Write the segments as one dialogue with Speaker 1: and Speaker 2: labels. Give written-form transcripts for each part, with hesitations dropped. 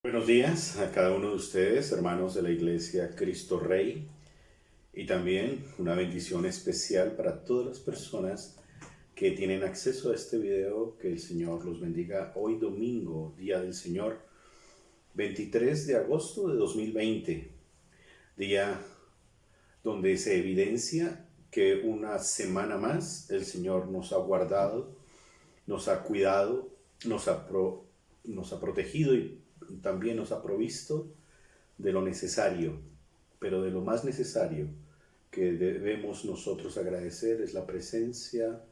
Speaker 1: Buenos días a cada uno de ustedes, hermanos de la Iglesia Cristo Rey, y también una bendición especial para todas las personas que tienen acceso a este video. Que el Señor los bendiga hoy domingo, Día del Señor, 23 de agosto de 2020, día donde se evidencia que una semana más el Señor nos ha guardado, nos ha cuidado, nos ha protegido y también nos ha provisto de lo necesario, pero de lo más necesario que debemos nosotros agradecer es la presencia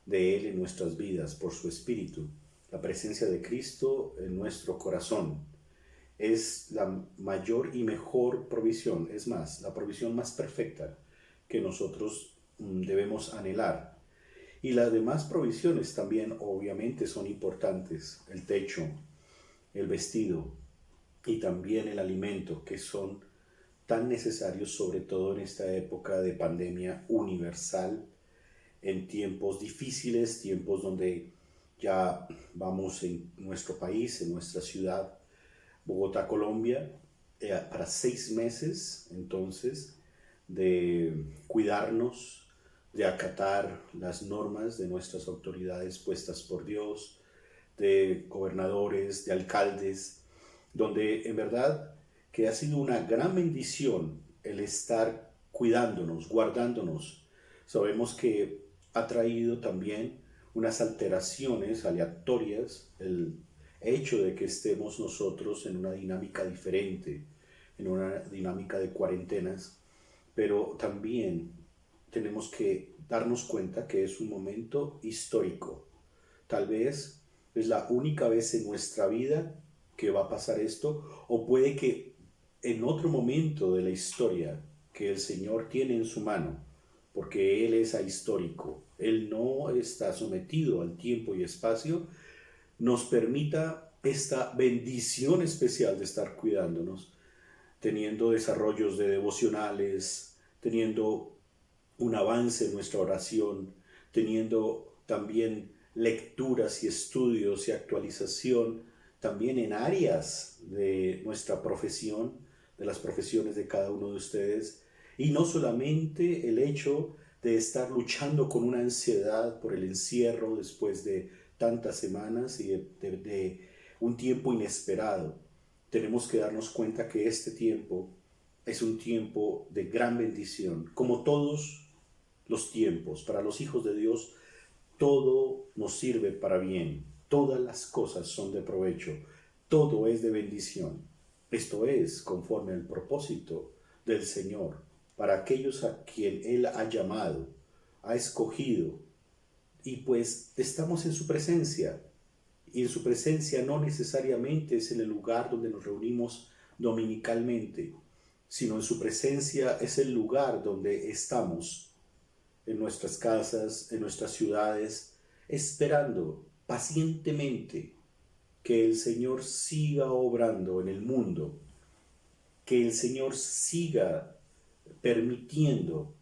Speaker 1: de Él en nuestras vidas por su Espíritu, la presencia de Cristo en nuestro corazón. Es la mayor y mejor provisión, es más, la provisión más perfecta que nosotros debemos anhelar. Y las demás provisiones también obviamente son importantes: el techo, el vestido y también el alimento, que son tan necesarios, sobre todo en esta época de pandemia universal, en tiempos difíciles, tiempos donde ya vamos en nuestro país, en nuestra ciudad, Bogotá, Colombia, para 6 meses entonces de cuidarnos, de acatar las normas de nuestras autoridades puestas por Dios, de gobernadores, de alcaldes, donde en verdad que ha sido una gran bendición el estar cuidándonos, guardándonos. Sabemos que ha traído también unas alteraciones aleatorias el hecho de que estemos nosotros en una dinámica diferente, en una dinámica de cuarentenas, pero también tenemos que darnos cuenta que es un momento histórico. Tal vez es la única vez en nuestra vida que va a pasar esto, o puede que en otro momento de la historia que el Señor tiene en su mano, porque Él es ahistórico, Él no está sometido al tiempo y espacio, nos permita esta bendición especial de estar cuidándonos, teniendo desarrollos de devocionales, teniendo un avance en nuestra oración, teniendo también lecturas y estudios y actualización también en áreas de nuestra profesión, de las profesiones de cada uno de ustedes, y no solamente el hecho de estar luchando con una ansiedad por el encierro después de tantas semanas y de un tiempo inesperado. Tenemos que darnos cuenta que este tiempo es un tiempo de gran bendición, como todos los tiempos. Para los hijos de Dios todo nos sirve para bien, todas las cosas son de provecho, todo es de bendición. Esto es conforme al propósito del Señor para aquellos a quien Él ha llamado, ha escogido, y pues estamos en su presencia. Y en su presencia no necesariamente es en el lugar donde nos reunimos dominicalmente, sino en su presencia es el lugar donde estamos, en nuestras casas, en nuestras ciudades, esperando pacientemente que el Señor siga obrando en el mundo, que el Señor siga permitiendo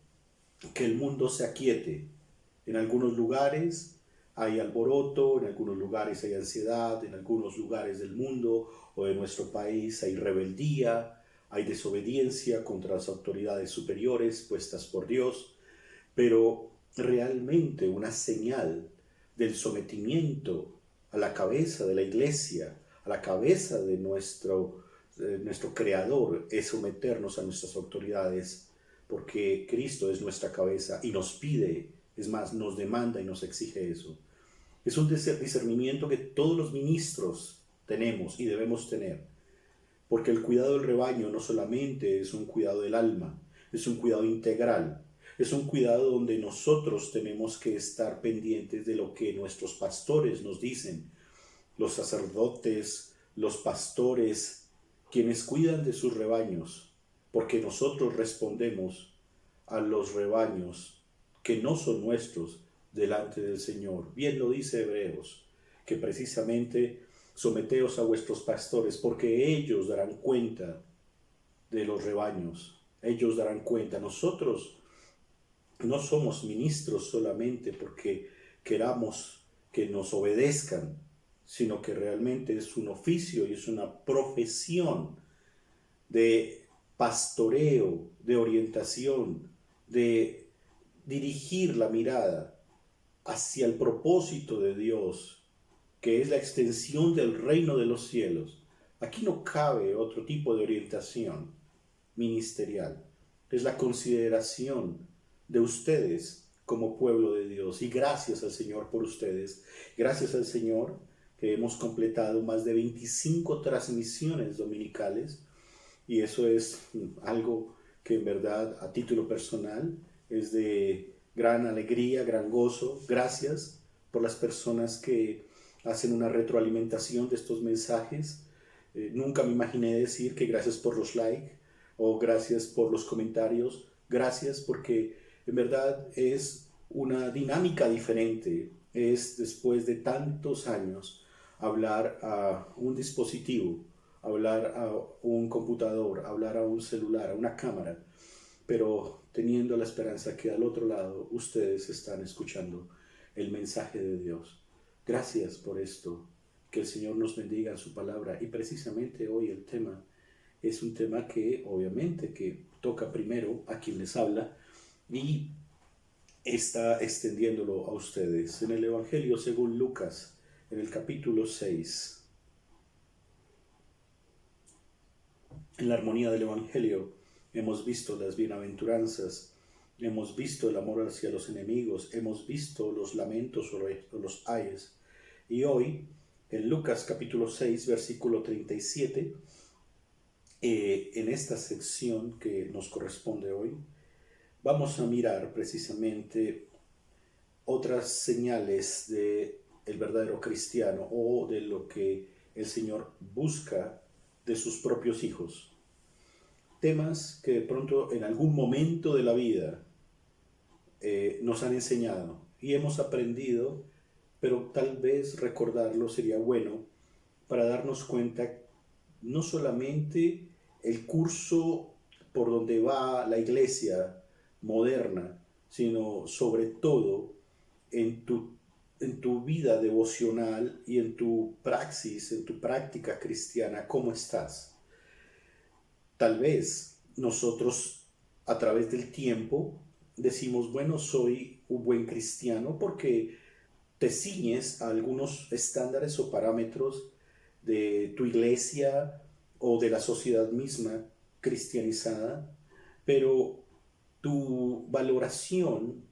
Speaker 1: que el mundo se aquiete. En algunos lugares hay alboroto, en algunos lugares hay ansiedad, en algunos lugares del mundo o de nuestro país hay rebeldía, hay desobediencia contra las autoridades superiores puestas por Dios, pero realmente una señal del sometimiento a la cabeza de la iglesia, a la cabeza de nuestro creador, es someternos a nuestras autoridades, porque Cristo es nuestra cabeza y nos pide, es más, nos demanda y nos exige eso. Es un discernimiento que todos los ministros tenemos y debemos tener, porque el cuidado del rebaño no solamente es un cuidado del alma, es un cuidado integral, es un cuidado donde nosotros tenemos que estar pendientes de lo que nuestros pastores nos dicen, los sacerdotes, los pastores, quienes cuidan de sus rebaños, porque nosotros respondemos a los rebaños que no son nuestros delante del Señor. Bien lo dice Hebreos, que precisamente someteos a vuestros pastores, porque ellos darán cuenta de los rebaños, ellos darán cuenta. Nosotros no somos ministros solamente porque queramos que nos obedezcan, sino que realmente es un oficio y es una profesión de pastoreo, de orientación, de dirigir la mirada hacia el propósito de Dios, que es la extensión del reino de los cielos. Aquí no cabe otro tipo de orientación ministerial. Es la consideración de ustedes como pueblo de Dios. Y gracias al Señor por ustedes. Gracias al Señor que hemos completado más de 25 transmisiones dominicales. Y eso es algo que en verdad a título personal es de gran alegría, gran gozo. Gracias por las personas que hacen una retroalimentación de estos mensajes. Nunca me imaginé decir que gracias por los likes o gracias por los comentarios. Gracias porque en verdad es una dinámica diferente. Es después de tantos años hablar a un dispositivo, hablar a un computador, hablar a un celular, a una cámara, pero teniendo la esperanza que al otro lado ustedes están escuchando el mensaje de Dios. Gracias por esto. Que el Señor nos bendiga en su palabra. Y precisamente hoy el tema es un tema que obviamente que toca primero a quien les habla y está extendiéndolo a ustedes. En el Evangelio según Lucas, en el capítulo 6, en la armonía del Evangelio, hemos visto las bienaventuranzas, hemos visto el amor hacia los enemigos, hemos visto los lamentos o los ayes. Y hoy, en Lucas capítulo 6, versículo 37, en esta sección que nos corresponde hoy, vamos a mirar precisamente otras señales de el verdadero cristiano o de lo que el Señor busca de sus propios hijos. Temas que de pronto en algún momento de la vida nos han enseñado y hemos aprendido, pero tal vez recordarlo sería bueno para darnos cuenta no solamente el curso por donde va la iglesia moderna, sino sobre todo en tu vida devocional y en tu praxis, en tu práctica cristiana, ¿cómo estás? Tal vez nosotros a través del tiempo decimos, bueno, soy un buen cristiano porque te ciñes a algunos estándares o parámetros de tu iglesia o de la sociedad misma cristianizada, pero tu valoración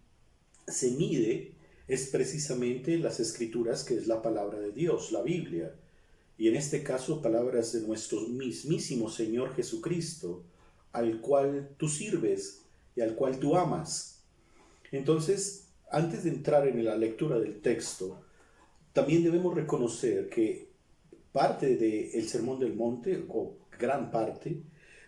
Speaker 1: se mide es precisamente las escrituras, que es la palabra de Dios, la Biblia, y en este caso palabras de nuestro mismísimo Señor Jesucristo, al cual tú sirves y al cual tú amas. Entonces, antes de entrar en la lectura del texto, también debemos reconocer que parte del Sermón del Monte, o gran parte,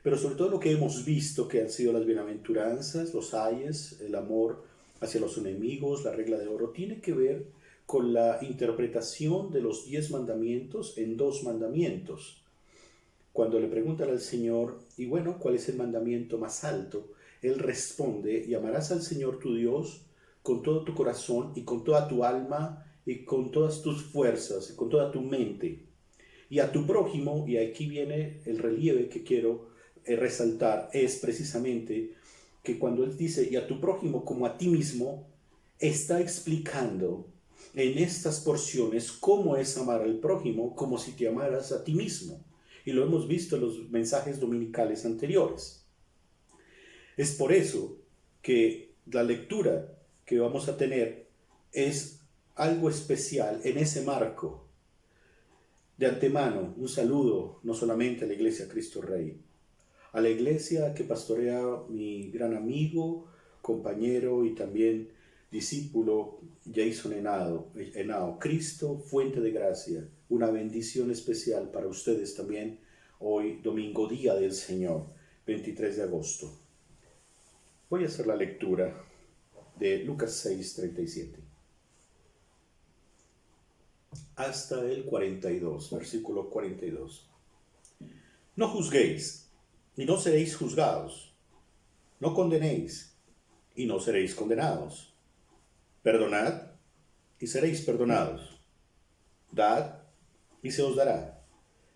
Speaker 1: pero sobre todo lo que hemos visto, que han sido las bienaventuranzas, los ayes, el amor hacia los enemigos, la regla de oro, tiene que ver con la interpretación de los 10 mandamientos en 2 mandamientos. Cuando le preguntan al Señor, y bueno, ¿cuál es el mandamiento más alto? Él responde, y amarás al Señor tu Dios con todo tu corazón y con toda tu alma y con todas tus fuerzas y con toda tu mente. Y a tu prójimo, y aquí viene el relieve que quiero resaltar, es precisamente que cuando él dice, y a tu prójimo como a ti mismo, está explicando en estas porciones cómo es amar al prójimo como si te amaras a ti mismo. Y lo hemos visto en los mensajes dominicales anteriores. Es por eso que la lectura que vamos a tener es algo especial en ese marco. De antemano, un saludo no solamente a la Iglesia Cristo Rey, a la iglesia que pastorea mi gran amigo, compañero y también discípulo Jason Henao. Cristo, fuente de gracia, una bendición especial para ustedes también hoy, domingo, día del Señor, 23 de agosto. Voy a hacer la lectura de Lucas 6, 37. Hasta el 42, versículo 42. No juzguéis, y no seréis juzgados. No condenéis, y no seréis condenados. Perdonad, y seréis perdonados. Dad, y se os dará.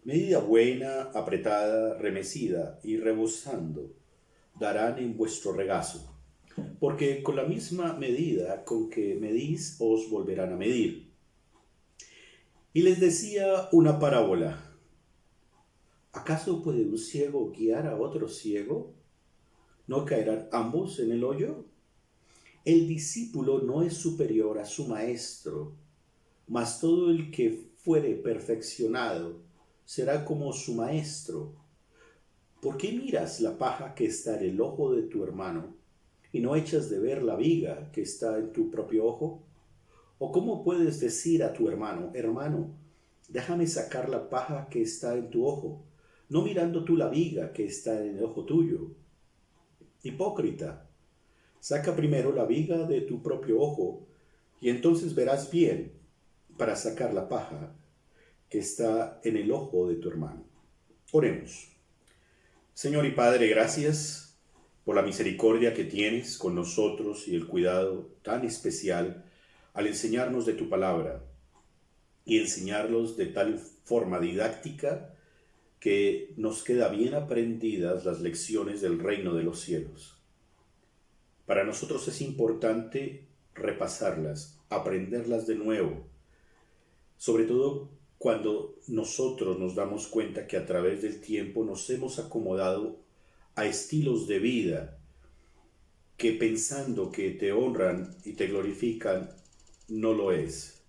Speaker 1: Medida buena, apretada, remecida y rebosando, darán en vuestro regazo. Porque con la misma medida con que medís, os volverán a medir. Y les decía una parábola. ¿Acaso puede un ciego guiar a otro ciego? ¿No caerán ambos en el hoyo? El discípulo no es superior a su maestro, mas todo el que fuere perfeccionado será como su maestro. ¿Por qué miras la paja que está en el ojo de tu hermano y no echas de ver la viga que está en tu propio ojo? ¿O cómo puedes decir a tu hermano, hermano, déjame sacar la paja que está en tu ojo, no mirando tú la viga que está en el ojo tuyo? Hipócrita, saca primero la viga de tu propio ojo y entonces verás bien para sacar la paja que está en el ojo de tu hermano. Oremos. Señor y Padre, gracias por la misericordia que tienes con nosotros y el cuidado tan especial al enseñarnos de tu palabra y enseñarlos de tal forma didáctica que nos queda bien aprendidas las lecciones del reino de los cielos. Para nosotros es importante repasarlas, aprenderlas de nuevo, sobre todo cuando nosotros nos damos cuenta que a través del tiempo nos hemos acomodado a estilos de vida que pensando que te honran y te glorifican, no lo es.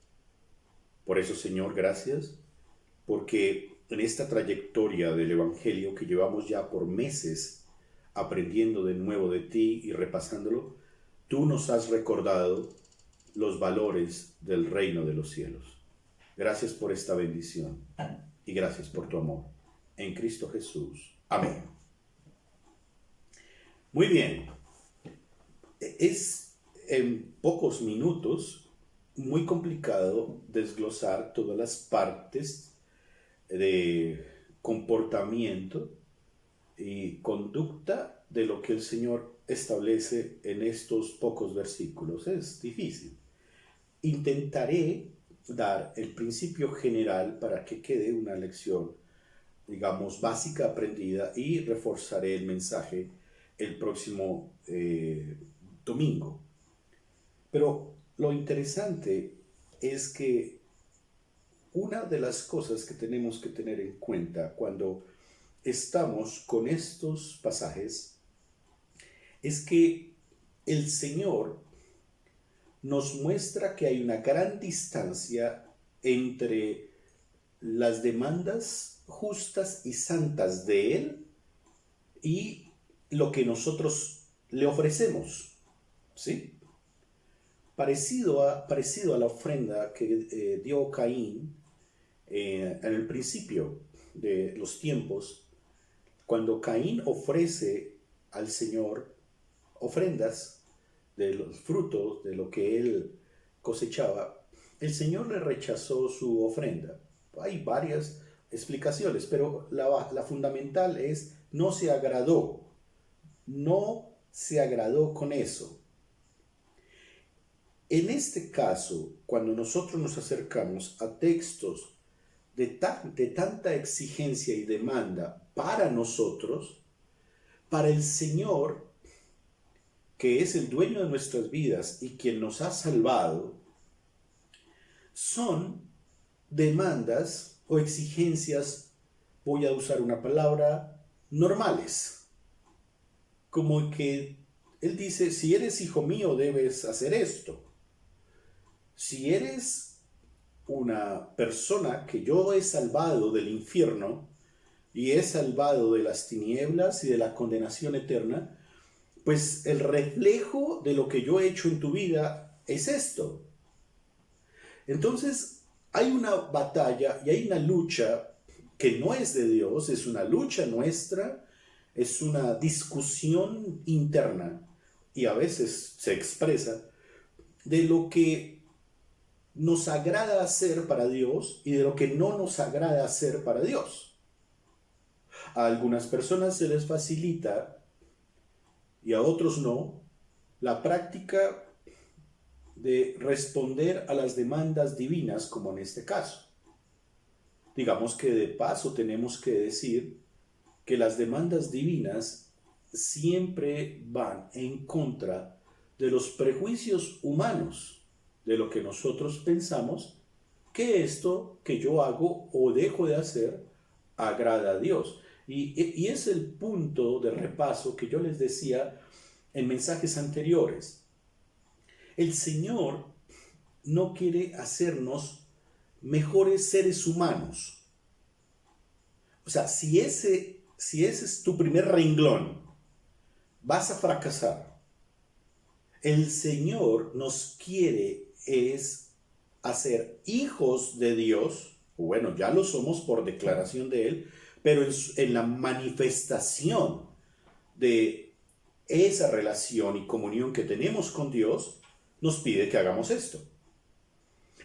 Speaker 1: Por eso, Señor, gracias, porque en esta trayectoria del Evangelio que llevamos ya por meses aprendiendo de nuevo de ti y repasándolo, tú nos has recordado los valores del reino de los cielos. Gracias por esta bendición y gracias por tu amor. En Cristo Jesús. Amén. Muy bien. Es en pocos minutos muy complicado desglosar todas las partes de comportamiento y conducta de lo que el Señor establece en estos pocos versículos. Es difícil. Intentaré dar el principio general para que quede una lección, digamos, básica aprendida, y reforzaré el mensaje el próximo domingo. Pero lo interesante es que una de las cosas que tenemos que tener en cuenta cuando estamos con estos pasajes es que el Señor nos muestra que hay una gran distancia entre las demandas justas y santas de Él y lo que nosotros le ofrecemos, ¿sí? Parecido a la ofrenda que dio Caín en el principio de los tiempos, cuando Caín ofrece al Señor ofrendas de los frutos de lo que él cosechaba, el Señor le rechazó su ofrenda. Hay varias explicaciones, pero la fundamental es no se agradó con eso. En este caso, cuando nosotros nos acercamos a textos de tanta exigencia y demanda para nosotros, para el Señor, que es el dueño de nuestras vidas y quien nos ha salvado, son demandas o exigencias, voy a usar una palabra, normales. Como que Él dice, si eres hijo mío debes hacer esto. Si eres una persona que yo he salvado del infierno y he salvado de las tinieblas y de la condenación eterna, pues el reflejo de lo que yo he hecho en tu vida es esto. Entonces hay una batalla y hay una lucha que no es de Dios, es una lucha nuestra, es una discusión interna y a veces se expresa de lo que nos agrada hacer para Dios y de lo que no nos agrada hacer para Dios. A algunas personas se les facilita y a otros no la práctica de responder a las demandas divinas, como en este caso. digamos que de paso tenemos que decir que las demandas divinas siempre van en contra de los prejuicios humanos, de lo que nosotros pensamos que esto que yo hago o dejo de hacer agrada a Dios. Y es el punto de repaso que yo les decía en mensajes anteriores. El Señor no quiere hacernos mejores seres humanos. O sea, si ese es tu primer renglón, vas a fracasar. El Señor nos quiere es hacer hijos de Dios. Bueno, ya lo somos por declaración de Él, pero en la manifestación de esa relación y comunión que tenemos con Dios, nos pide que hagamos esto.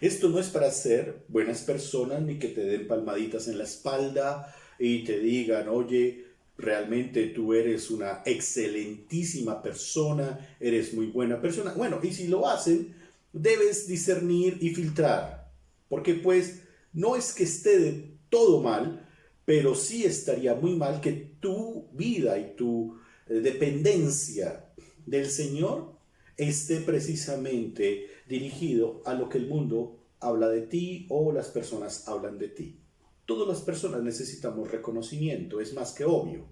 Speaker 1: Esto no es para ser buenas personas ni que te den palmaditas en la espalda y te digan, oye, realmente tú eres una excelentísima persona, eres muy buena persona. Bueno, y si lo hacen, debes discernir y filtrar, porque pues no es que esté de todo mal, pero sí estaría muy mal que tu vida y tu dependencia del Señor esté precisamente dirigido a lo que el mundo habla de ti o las personas hablan de ti. Todas las personas necesitamos reconocimiento, es más que obvio,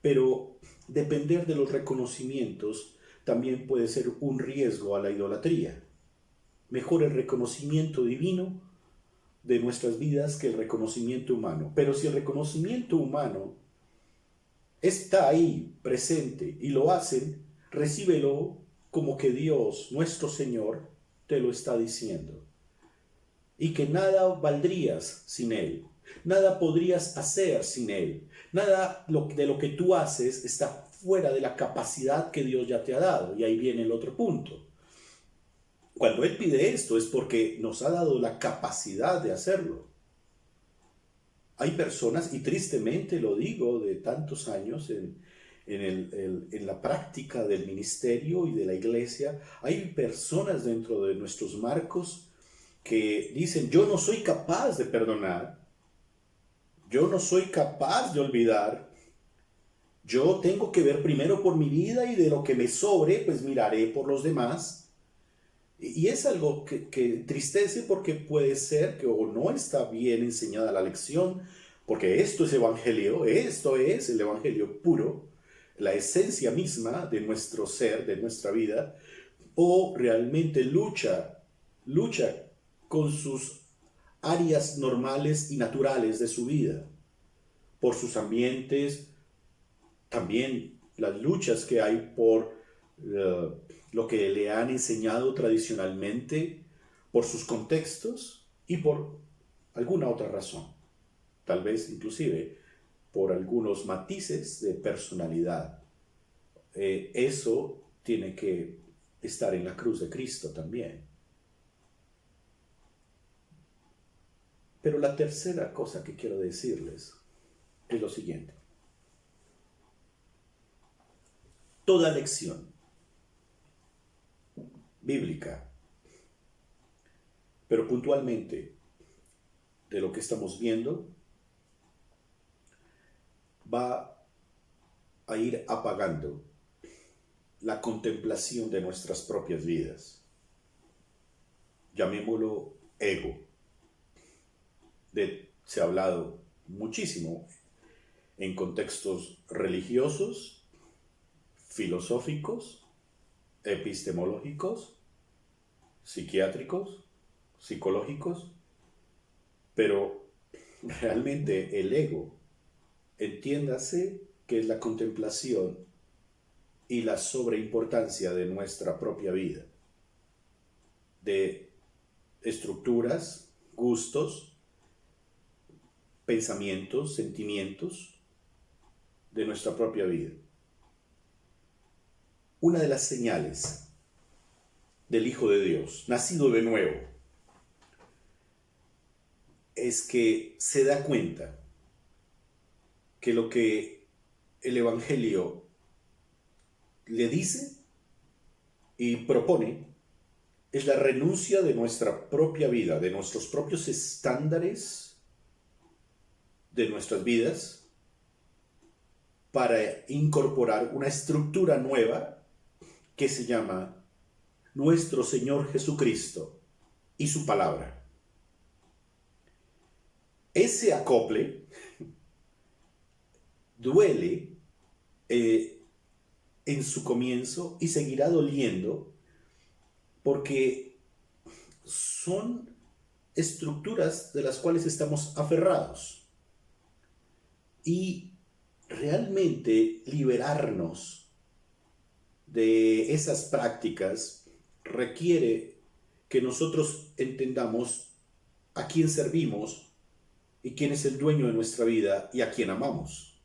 Speaker 1: pero depender de los reconocimientos también puede ser un riesgo a la idolatría. Mejor el reconocimiento divino de nuestras vidas que el reconocimiento humano. Pero si el reconocimiento humano está ahí presente y lo hacen, recíbelo como que Dios, nuestro Señor, te lo está diciendo. Y que nada valdrías sin Él. Nada podrías hacer sin Él. Nada de lo que tú haces está fuera de la capacidad que Dios ya te ha dado. Y ahí viene el otro punto. Cuando Él pide esto es porque nos ha dado la capacidad de hacerlo. Hay personas, y tristemente lo digo, de tantos años en la práctica del ministerio y de la iglesia, hay personas dentro de nuestros marcos que dicen, yo no soy capaz de perdonar, yo no soy capaz de olvidar, yo tengo que ver primero por mi vida y de lo que me sobre, pues miraré por los demás. Y es algo que entristece porque puede ser que o no está bien enseñada la lección, porque esto es evangelio, esto es el evangelio puro, la esencia misma de nuestro ser, de nuestra vida, o realmente lucha con sus áreas normales y naturales de su vida, por sus ambientes, también las luchas que hay por lo que le han enseñado tradicionalmente, por sus contextos y por alguna otra razón, tal vez inclusive por algunos matices de personalidad. Eso tiene que estar en la cruz de Cristo también. Pero la tercera cosa que quiero decirles es lo siguiente. Toda lección bíblica, pero puntualmente de lo que estamos viendo, va a ir apagando la contemplación de nuestras propias vidas. Llamémoslo ego. Se ha hablado muchísimo en contextos religiosos, filosóficos, epistemológicos, psiquiátricos, psicológicos, pero realmente el ego, entiéndase que es la contemplación y la sobreimportancia de nuestra propia vida, de estructuras, gustos, pensamientos, sentimientos de nuestra propia vida. Una de las señales del Hijo de Dios, nacido de nuevo, es que se da cuenta que lo que el Evangelio le dice y propone es la renuncia de nuestra propia vida, de nuestros propios estándares de nuestras vidas para incorporar una estructura nueva que se llama nuestro Señor Jesucristo y su palabra. Ese acople duele en su comienzo y seguirá doliendo porque son estructuras de las cuales estamos aferrados. Y realmente liberarnos de esas prácticas requiere que nosotros entendamos a quién servimos y quién es el dueño de nuestra vida y a quién amamos.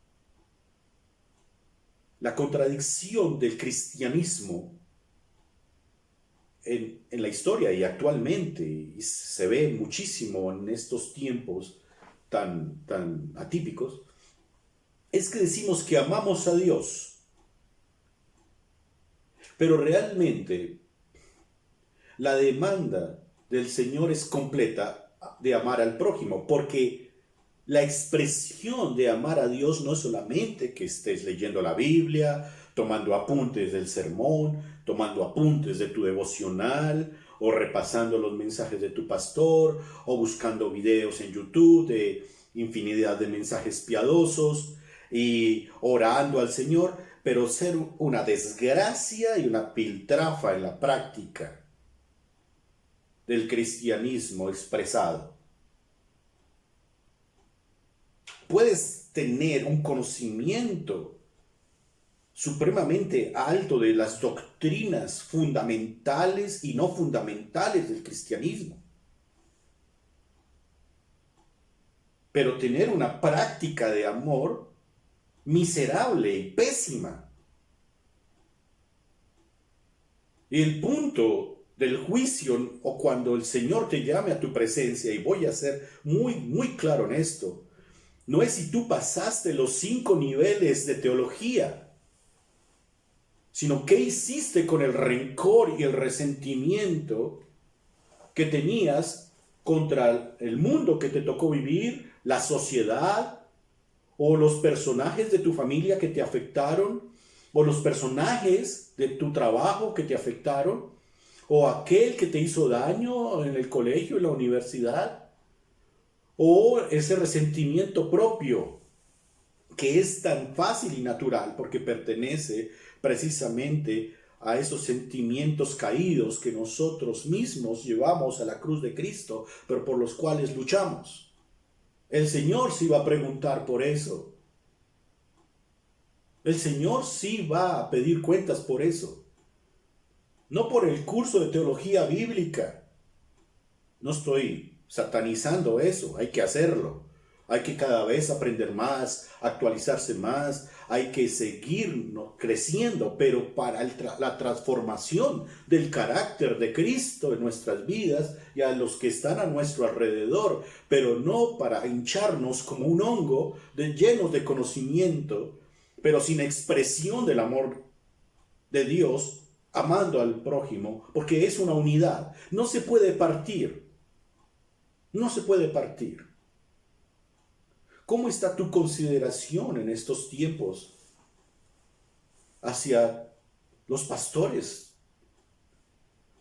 Speaker 1: La contradicción del cristianismo en la historia y actualmente, y se ve muchísimo en estos tiempos tan atípicos, es que decimos que amamos a Dios, pero realmente la demanda del Señor es completa de amar al prójimo, porque la expresión de amar a Dios no es solamente que estés leyendo la Biblia, tomando apuntes del sermón, tomando apuntes de tu devocional, o repasando los mensajes de tu pastor, o buscando videos en YouTube de infinidad de mensajes piadosos, y orando al Señor, pero ser una desgracia y una piltrafa en la práctica del cristianismo expresado. Puedes tener un conocimiento supremamente alto de las doctrinas fundamentales y no fundamentales del cristianismo, pero tener una práctica de amor miserable y pésima. Y el punto del juicio, o cuando el Señor te llame a tu presencia, y voy a ser muy claro en esto, no es si tú pasaste los 5 niveles de teología, sino qué hiciste con el rencor y el resentimiento que tenías contra el mundo que te tocó vivir, la sociedad, o los personajes de tu familia que te afectaron, o los personajes de tu trabajo que te afectaron, o aquel que te hizo daño en el colegio, en la universidad, o ese resentimiento propio que es tan fácil y natural porque pertenece precisamente a esos sentimientos caídos que nosotros mismos llevamos a la cruz de Cristo, pero por los cuales luchamos. El Señor sí va a preguntar por eso. El Señor sí va a pedir cuentas por eso. No por el curso de teología bíblica. No estoy satanizando eso, hay que hacerlo. Hay que cada vez aprender más, actualizarse más, hay que seguir creciendo, pero para la transformación del carácter de Cristo en nuestras vidas y a los que están a nuestro alrededor, pero no para hincharnos como un hongo llenos de conocimiento, pero sin expresión del amor de Dios, amando al prójimo, porque es una unidad. No se puede partir. No se puede partir. ¿Cómo está tu consideración en estos tiempos hacia los pastores?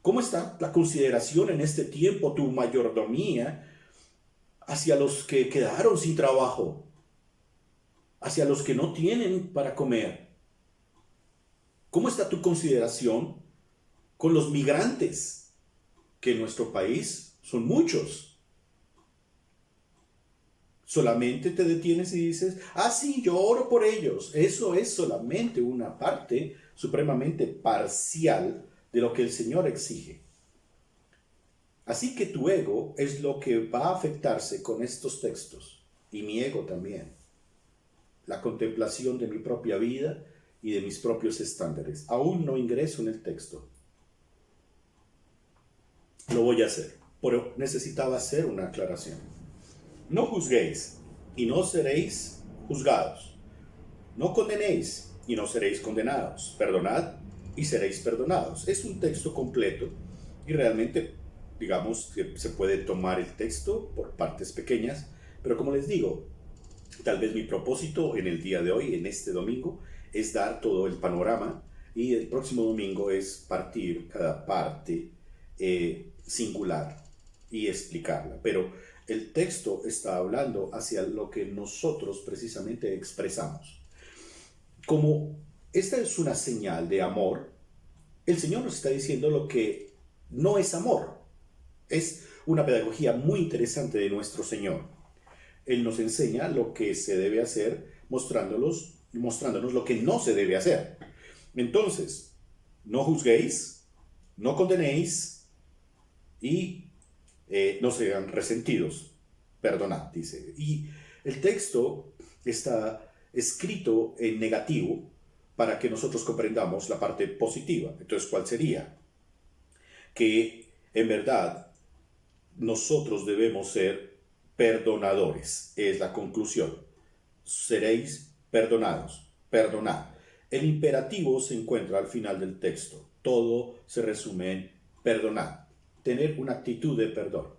Speaker 1: ¿Cómo está la consideración en este tiempo, tu mayordomía, hacia los que quedaron sin trabajo, hacia los que no tienen para comer? ¿Cómo está tu consideración con los migrantes, que en nuestro país son muchos? Solamente te detienes y dices, sí, yo oro por ellos. Eso es solamente una parte supremamente parcial de lo que el Señor exige. Así que tu ego es lo que va a afectarse con estos textos, y mi ego también. La contemplación de mi propia vida y de mis propios estándares. Aún no ingreso en el texto. Lo voy a hacer, pero necesitaba hacer una aclaración. No juzguéis, y no seréis juzgados. No condenéis, y no seréis condenados. Perdonad, y seréis perdonados. Es un texto completo, y realmente, digamos que se puede tomar el texto por partes pequeñas, pero como les digo, Tal vez mi propósito en el día de hoy, en este domingo, es dar todo el panorama y el próximo domingo es partir cada parte singular y explicarla. Pero el texto está hablando hacia lo que nosotros precisamente expresamos. Como esta es una señal de amor, el Señor nos está diciendo lo que no es amor. Es una pedagogía muy interesante de nuestro Señor. Él nos enseña lo que se debe hacer, mostrándonos lo que no se debe hacer. Entonces, no juzguéis, no condenéis y no sean resentidos. Perdonad, dice. Y el texto está escrito en negativo para que nosotros comprendamos la parte positiva. Entonces, ¿cuál sería? Que en verdad nosotros debemos ser perdonadores. Es la conclusión. Seréis perdonados. Perdonad. El imperativo se encuentra al final del texto. Todo se resume en perdonad. Tener una actitud de perdón.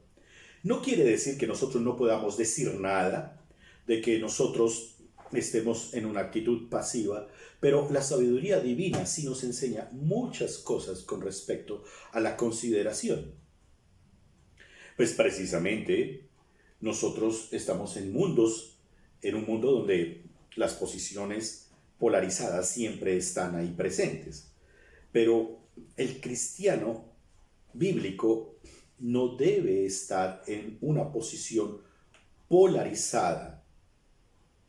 Speaker 1: No quiere decir que nosotros no podamos decir nada, de que nosotros estemos en una actitud pasiva, pero la sabiduría divina sí nos enseña muchas cosas con respecto a la consideración. Pues precisamente nosotros estamos en un mundo donde las posiciones polarizadas siempre están ahí presentes. Pero el cristiano bíblico no debe estar en una posición polarizada,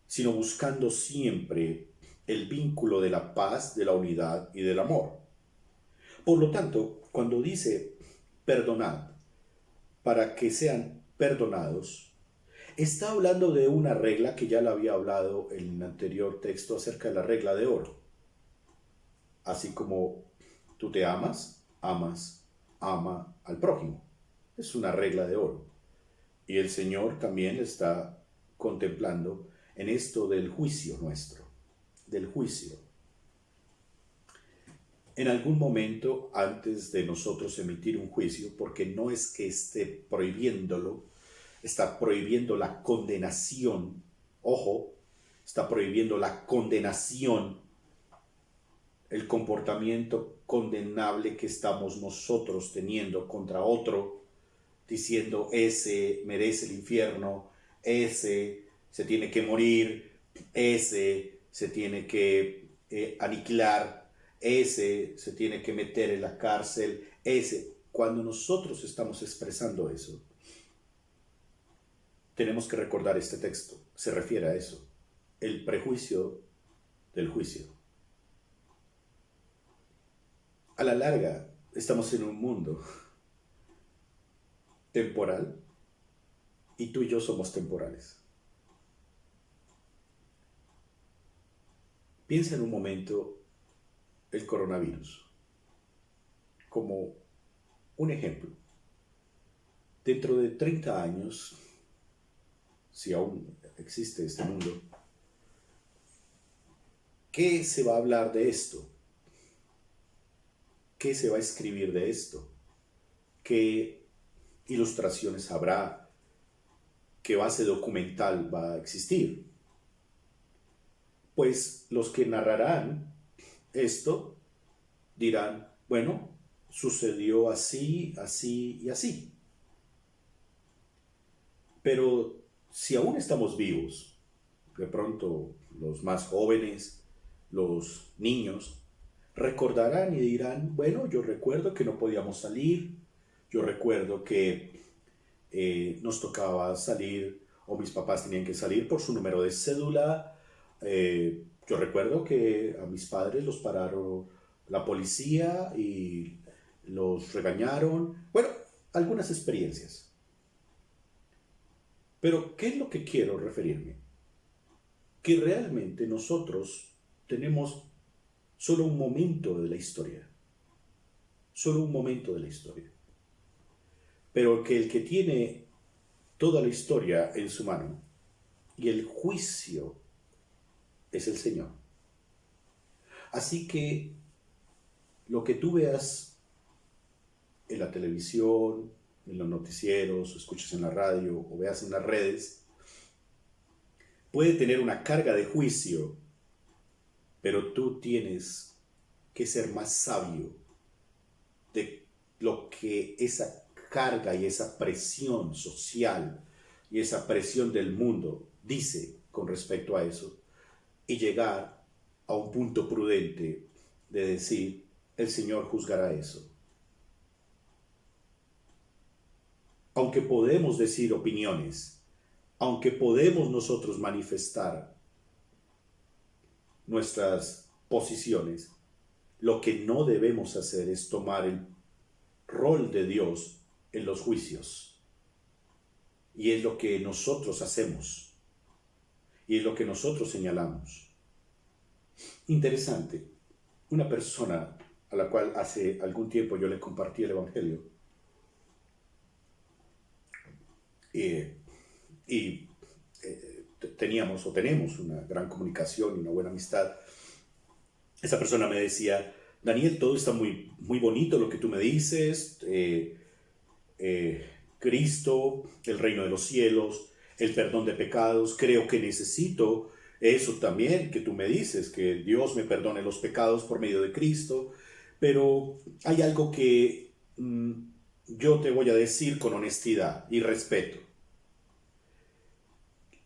Speaker 1: sino buscando siempre el vínculo de la paz, de la unidad y del amor. Por lo tanto, cuando dice perdonad para que sean perdonados, está hablando de una regla que ya la había hablado en el anterior texto acerca de la regla de oro. Así como tú te amas, ama al prójimo. Es una regla de oro. Y el Señor también está contemplando en esto del juicio nuestro, del juicio. En algún momento, antes de nosotros emitir un juicio, porque no es que esté prohibiéndolo, está prohibiendo la condenación, ojo, está prohibiendo la condenación, el comportamiento condenable que estamos nosotros teniendo contra otro, diciendo ese merece el infierno, ese se tiene que morir, ese se tiene que aniquilar, ese se tiene que meter en la cárcel, ese. Cuando nosotros estamos expresando eso, tenemos que recordar este texto. Se refiere a eso. El prejuicio del juicio. A la larga, estamos en un mundo temporal y tú y yo somos temporales. Piensa en un momento el coronavirus como un ejemplo. Dentro de 30 años, si aún existe este mundo, ¿qué se va a hablar de esto? ¿Qué se va a escribir de esto? ¿Qué ilustraciones habrá? ¿Qué base documental va a existir? Pues los que narrarán esto dirán, bueno, sucedió así, así y así. Pero si aún estamos vivos, de pronto los más jóvenes, los niños, recordarán y dirán, bueno, yo recuerdo que no podíamos salir, yo recuerdo que nos tocaba salir o mis papás tenían que salir por su número de cédula. Yo recuerdo que a mis padres los pararon la policía y los regañaron. Bueno, algunas experiencias. Pero, ¿qué es lo que quiero referirme? Que realmente nosotros tenemos solo un momento de la historia. Solo un momento de la historia. Pero que el que tiene toda la historia en su mano y el juicio es el Señor. Así que lo que tú veas en la televisión, en los noticieros, o escuches en la radio o veas en las redes, puede tener una carga de juicio, pero tú tienes que ser más sabio de lo que esa carga y esa presión social y esa presión del mundo dice con respecto a eso, y llegar a un punto prudente de decir, el Señor juzgará eso. Aunque podemos decir opiniones, aunque podemos nosotros manifestar nuestras posiciones, lo que no debemos hacer es tomar el rol de Dios en los juicios. Y es lo que nosotros hacemos. Y es lo que nosotros señalamos. Interesante. Una persona a la cual hace algún tiempo yo le compartí el Evangelio. Teníamos o tenemos una gran comunicación y una buena amistad. Esa persona me decía, Daniel, todo está muy, muy bonito lo que tú me dices, Cristo, el reino de los cielos, el perdón de pecados, creo que necesito eso también que tú me dices, que Dios me perdone los pecados por medio de Cristo, pero hay algo que yo te voy a decir con honestidad y respeto.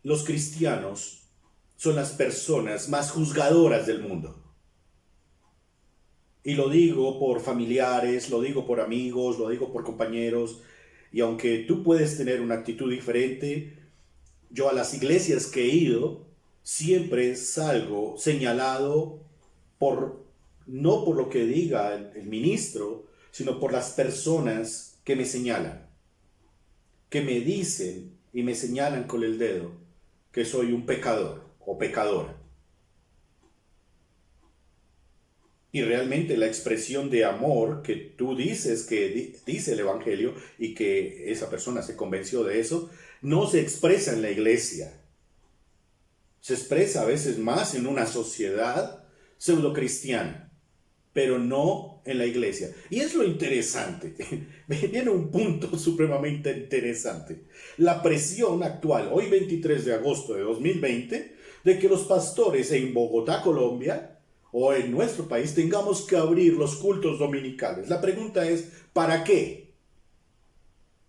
Speaker 1: Los cristianos son las personas más juzgadoras del mundo. Y lo digo por familiares, lo digo por amigos, lo digo por compañeros. Y aunque tú puedes tener una actitud diferente, yo a las iglesias que he ido, siempre salgo señalado no por lo que diga el ministro, sino por las personas que me señalan, que me dicen y me señalan con el dedo que soy un pecador o pecadora. Y realmente la expresión de amor que tú dices, que dice el Evangelio, y que esa persona se convenció de eso, no se expresa en la iglesia. Se expresa a veces más en una sociedad pseudo-cristiana, pero no en la iglesia. Y es lo interesante. Viene un punto supremamente interesante. La presión actual, hoy 23 de agosto de 2020, de que los pastores en Bogotá, Colombia, o en nuestro país, tengamos que abrir los cultos dominicales. La pregunta es, ¿para qué?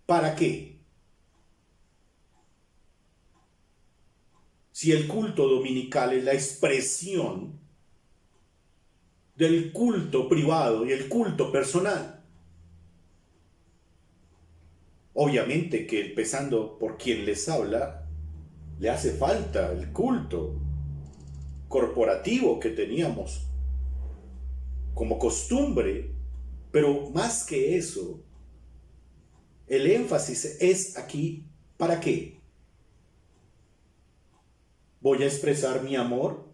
Speaker 1: ¿Para qué? Si el culto dominical es la expresión del culto privado y el culto personal. Obviamente que empezando por quien les habla, le hace falta el culto corporativo que teníamos como costumbre, pero más que eso, el énfasis es aquí, ¿para qué? ¿Voy a expresar mi amor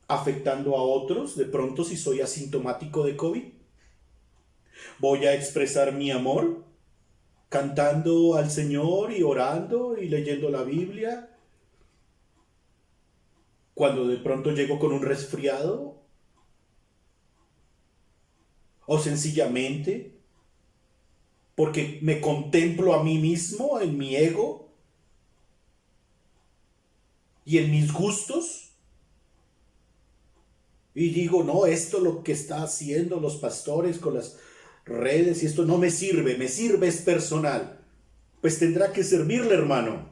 Speaker 1: afectando a otros de pronto si soy asintomático de COVID? ¿Voy a expresar mi amor cantando al Señor y orando y leyendo la Biblia cuando de pronto llego con un resfriado? ¿O sencillamente porque me contemplo a mí mismo en mi ego y en mis gustos? Y digo, no, esto lo que está haciendo los pastores con las redes y esto no me sirve es personal. Pues tendrá que servirle, hermano.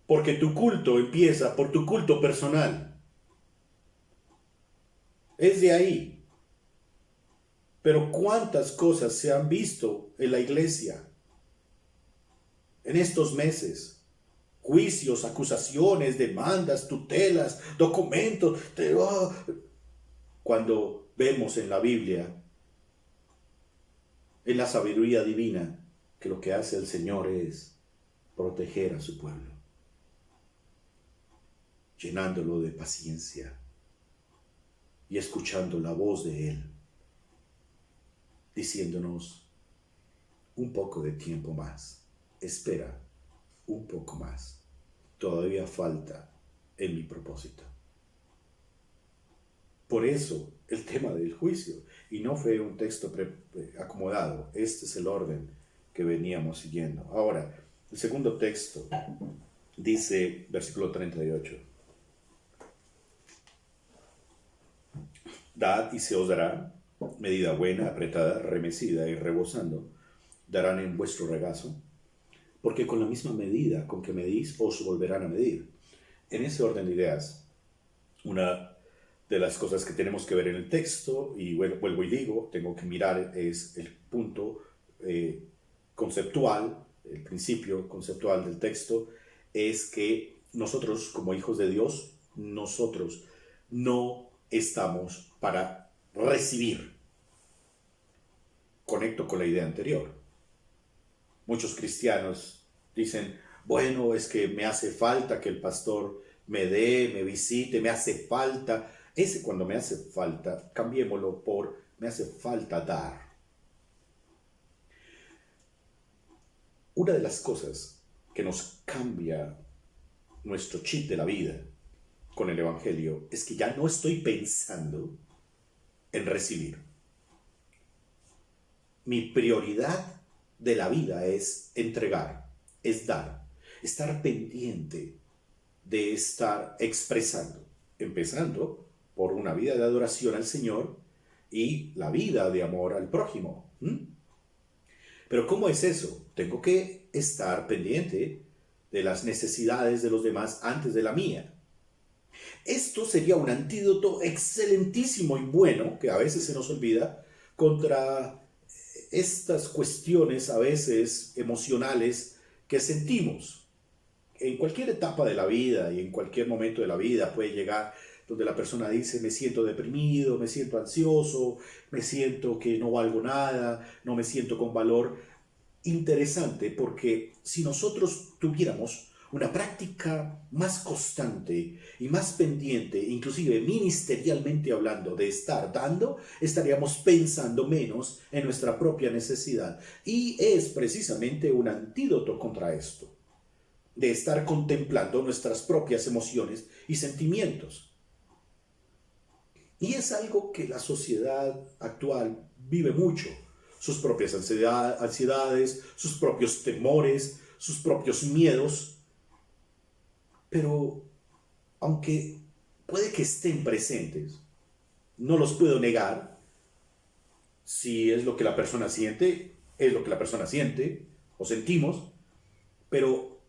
Speaker 1: Porque tu culto empieza por tu culto personal. Es de ahí. Pero ¿cuántas cosas se han visto en la iglesia en estos meses? Juicios, acusaciones, demandas, tutelas, documentos. Cuando vemos en la Biblia, en la sabiduría divina, que lo que hace el Señor es proteger a su pueblo, llenándolo de paciencia y escuchando la voz de Él, diciéndonos un poco de tiempo más, espera un poco más, todavía falta en mi propósito. Por eso el tema del juicio, y no fue un texto acomodado, este es el orden que veníamos siguiendo. Ahora, El segundo texto dice, versículo 38, dad y se os dará, medida buena, apretada, remecida y rebosando, darán en vuestro regazo, porque con la misma medida con que medís os volverán a medir. En ese orden de ideas, una de las cosas que tenemos que ver en el texto, y vuelvo y digo, tengo que mirar, es el punto conceptual, el principio conceptual del texto, es que nosotros como hijos de Dios, nosotros no estamos para recibir. Conecto con la idea anterior. Muchos cristianos dicen, bueno, es que me hace falta que el pastor me dé, me visite, me hace falta. Ese cuando me hace falta, cambiémoslo por me hace falta dar. Una de las cosas que nos cambia nuestro chip de la vida con el Evangelio es que ya no estoy pensando en recibir. Mi prioridad de la vida es entregar, es dar, estar pendiente de estar expresando, empezando por una vida de adoración al Señor y la vida de amor al prójimo. Pero ¿cómo es eso? Tengo que estar pendiente de las necesidades de los demás antes de la mía. Esto sería un antídoto excelentísimo y bueno, que a veces se nos olvida, contra estas cuestiones a veces emocionales que sentimos. En cualquier etapa de la vida y en cualquier momento de la vida puede llegar donde la persona dice me siento deprimido, me siento ansioso, me siento que no valgo nada, no me siento con valor. Interesante porque si nosotros tuviéramos una práctica más constante y más pendiente, inclusive ministerialmente hablando, de estar dando, estaríamos pensando menos en nuestra propia necesidad. Y es precisamente un antídoto contra esto, de estar contemplando nuestras propias emociones y sentimientos. Y es algo que la sociedad actual vive mucho. Sus propias ansiedades, sus propios temores, sus propios miedos. Pero aunque puede que estén presentes, no los puedo negar. Si es lo que la persona siente, es lo que la persona siente o sentimos. Pero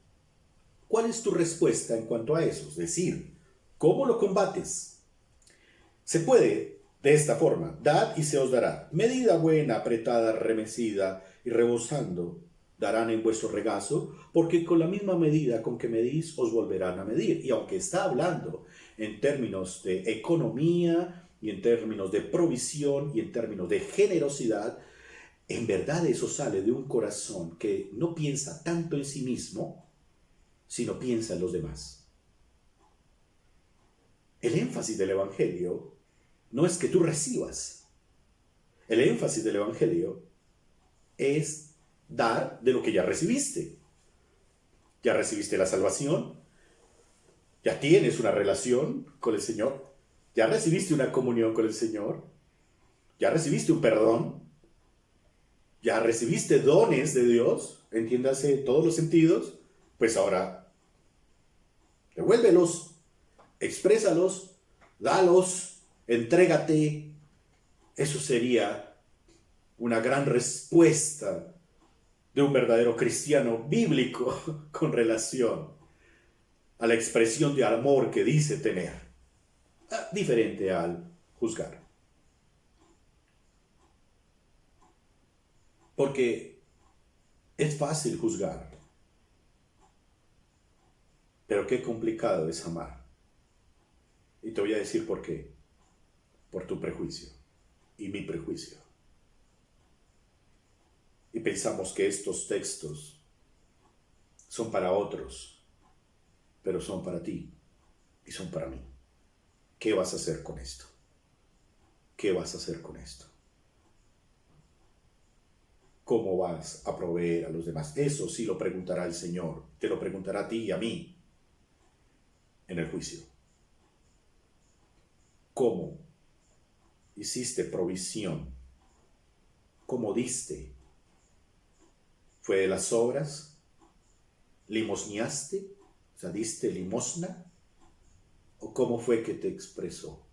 Speaker 1: ¿cuál es tu respuesta en cuanto a eso? Es decir, ¿cómo lo combates? Se puede de esta forma: dad y se os dará, medida buena, apretada, remecida y rebosando, darán en vuestro regazo, porque con la misma medida con que medís os volverán a medir. Y aunque está hablando en términos de economía y en términos de provisión y en términos de generosidad, en verdad eso sale de un corazón que no piensa tanto en sí mismo, sino piensa en los demás. El énfasis del Evangelio no es que tú recibas. El énfasis del Evangelio es dar de lo que ya recibiste. Ya recibiste la salvación, ya tienes una relación con el Señor, ya recibiste una comunión con el Señor, ya recibiste un perdón, ya recibiste dones de Dios, entiéndase en todos los sentidos. Pues ahora devuélvelos, exprésalos, dalos, entrégate. Eso sería una gran respuesta de un verdadero cristiano bíblico con relación a la expresión de amor que dice tener, diferente al juzgar. Porque es fácil juzgar, pero qué complicado es amar. Y te voy a decir por qué. Por tu prejuicio y mi prejuicio. Y pensamos que estos textos son para otros, pero son para ti y son para mí. ¿Qué vas a hacer con esto? ¿Qué vas a hacer con esto? ¿Cómo vas a proveer a los demás? Eso sí lo preguntará el Señor, te lo preguntará a ti y a mí en el juicio. ¿Cómo hiciste provisión? ¿Cómo diste? ¿Fue de las obras? ¿Limosneaste? O sea, ¿diste limosna? ¿O cómo fue que te expresó?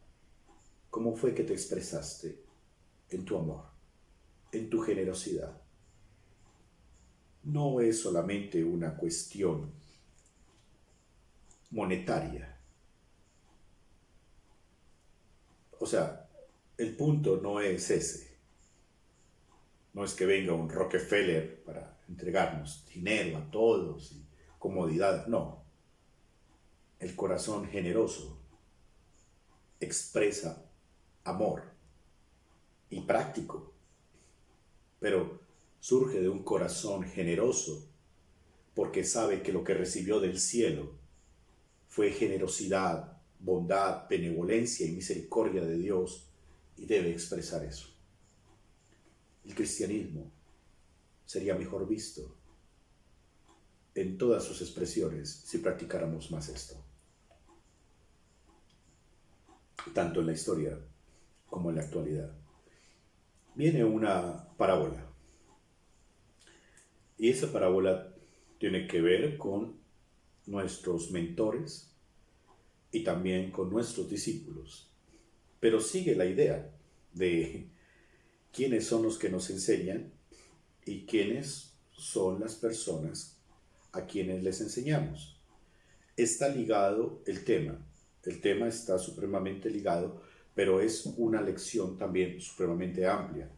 Speaker 1: ¿Cómo fue que te expresaste en tu amor, en tu generosidad? No es solamente una cuestión monetaria. O sea, el punto no es ese. No es que venga un Rockefeller para entregarnos dinero a todos y comodidad. No. El corazón generoso expresa amor y práctico, pero surge de un corazón generoso porque sabe que lo que recibió del cielo fue generosidad, bondad, benevolencia y misericordia de Dios y debe expresar eso. El cristianismo sería mejor visto en todas sus expresiones si practicáramos más esto, tanto en la historia como en la actualidad. Viene una parábola y esa parábola tiene que ver con nuestros mentores y también con nuestros discípulos, pero sigue la idea de quiénes son los que nos enseñan y quiénes son las personas a quienes les enseñamos. Está ligado el tema está supremamente ligado, pero es una lección también supremamente amplia.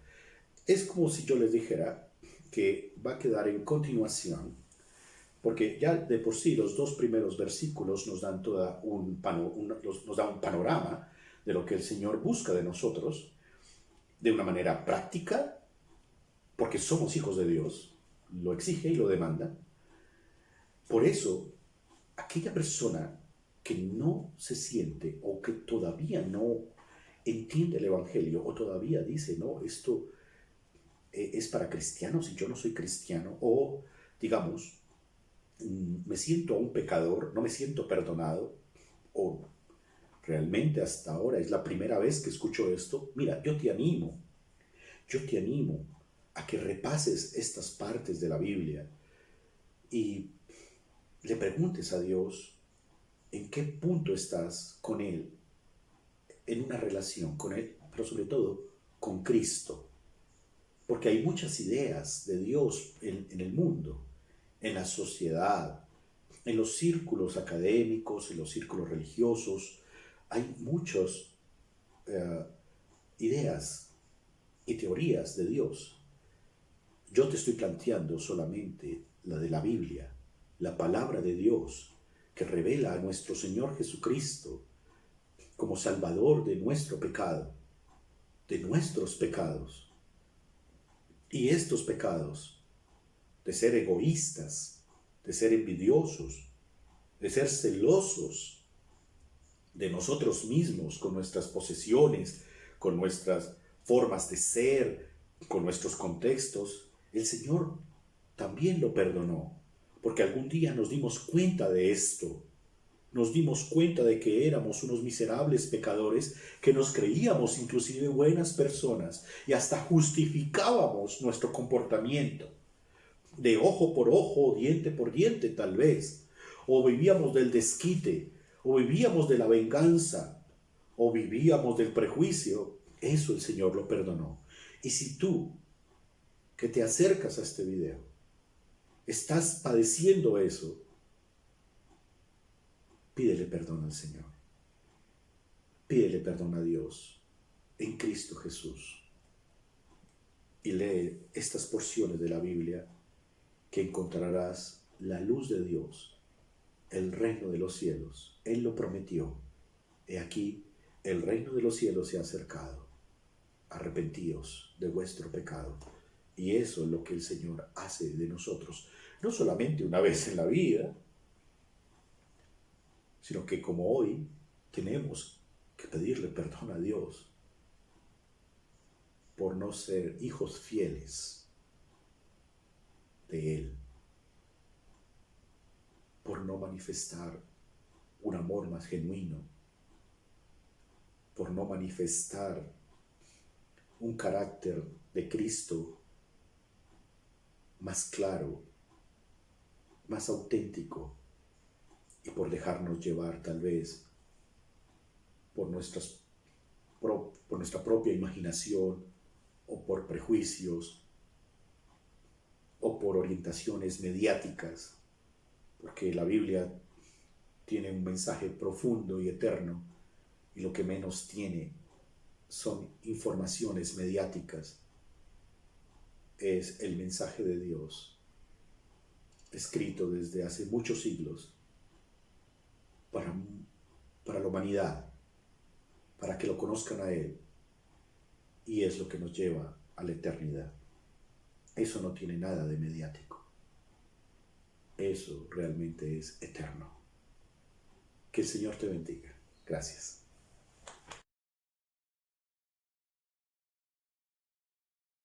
Speaker 1: Es como si yo les dijera que va a quedar en continuación, porque ya de por sí los dos primeros versículos nos dan nos da un panorama de lo que el Señor busca de nosotros, de una manera práctica, porque somos hijos de Dios, lo exige y lo demanda. Por eso, aquella persona que no se siente o que todavía no entiende el Evangelio o todavía dice, no, esto es para cristianos y yo no soy cristiano, o digamos, me siento un pecador, no me siento perdonado, o realmente hasta ahora es la primera vez que escucho esto. Mira, yo te animo a que repases estas partes de la Biblia y le preguntes a Dios en qué punto estás con Él, en una relación con Él, pero sobre todo con Cristo. Porque hay muchas ideas de Dios en el mundo, en la sociedad, en los círculos académicos, en los círculos religiosos. Hay muchas ideas y teorías de Dios. Yo te estoy planteando solamente la de la Biblia, la palabra de Dios, que revela a nuestro Señor Jesucristo como Salvador de nuestro pecado, de nuestros pecados. Y estos pecados, de ser egoístas, de ser envidiosos, de ser celosos de nosotros mismos, con nuestras posesiones, con nuestras formas de ser, con nuestros contextos, el Señor también lo perdonó, porque algún día nos dimos cuenta de esto. Nos dimos cuenta de que éramos unos miserables pecadores, que nos creíamos inclusive buenas personas y hasta justificábamos nuestro comportamiento, de ojo por ojo, diente por diente tal vez, o vivíamos del desquite, o vivíamos de la venganza, o vivíamos del prejuicio. Eso el Señor lo perdonó. Y si tú, que te acercas a este video, estás padeciendo eso, pídele perdón al Señor. Pídele perdón a Dios en Cristo Jesús. Y lee estas porciones de la Biblia que encontrarás la luz de Dios, el reino de los cielos. Él lo prometió. He aquí, el reino de los cielos se ha acercado. Arrepentíos de vuestro pecado. Y eso es lo que el Señor hace de nosotros, no solamente una vez en la vida, sino que como hoy tenemos que pedirle perdón a Dios por no ser hijos fieles de Él, por no manifestar un amor más genuino, por no manifestar un carácter de Cristo más claro, más auténtico y por dejarnos llevar tal vez por, por nuestra propia imaginación o por prejuicios o por orientaciones mediáticas, porque la Biblia tiene un mensaje profundo y eterno y lo que menos tiene son informaciones mediáticas. Es el mensaje de Dios, escrito desde hace muchos siglos para la humanidad, para que lo conozcan a Él, y es lo que nos lleva a la eternidad. Eso no tiene nada de mediático. Eso realmente es eterno. Que el Señor te bendiga. Gracias.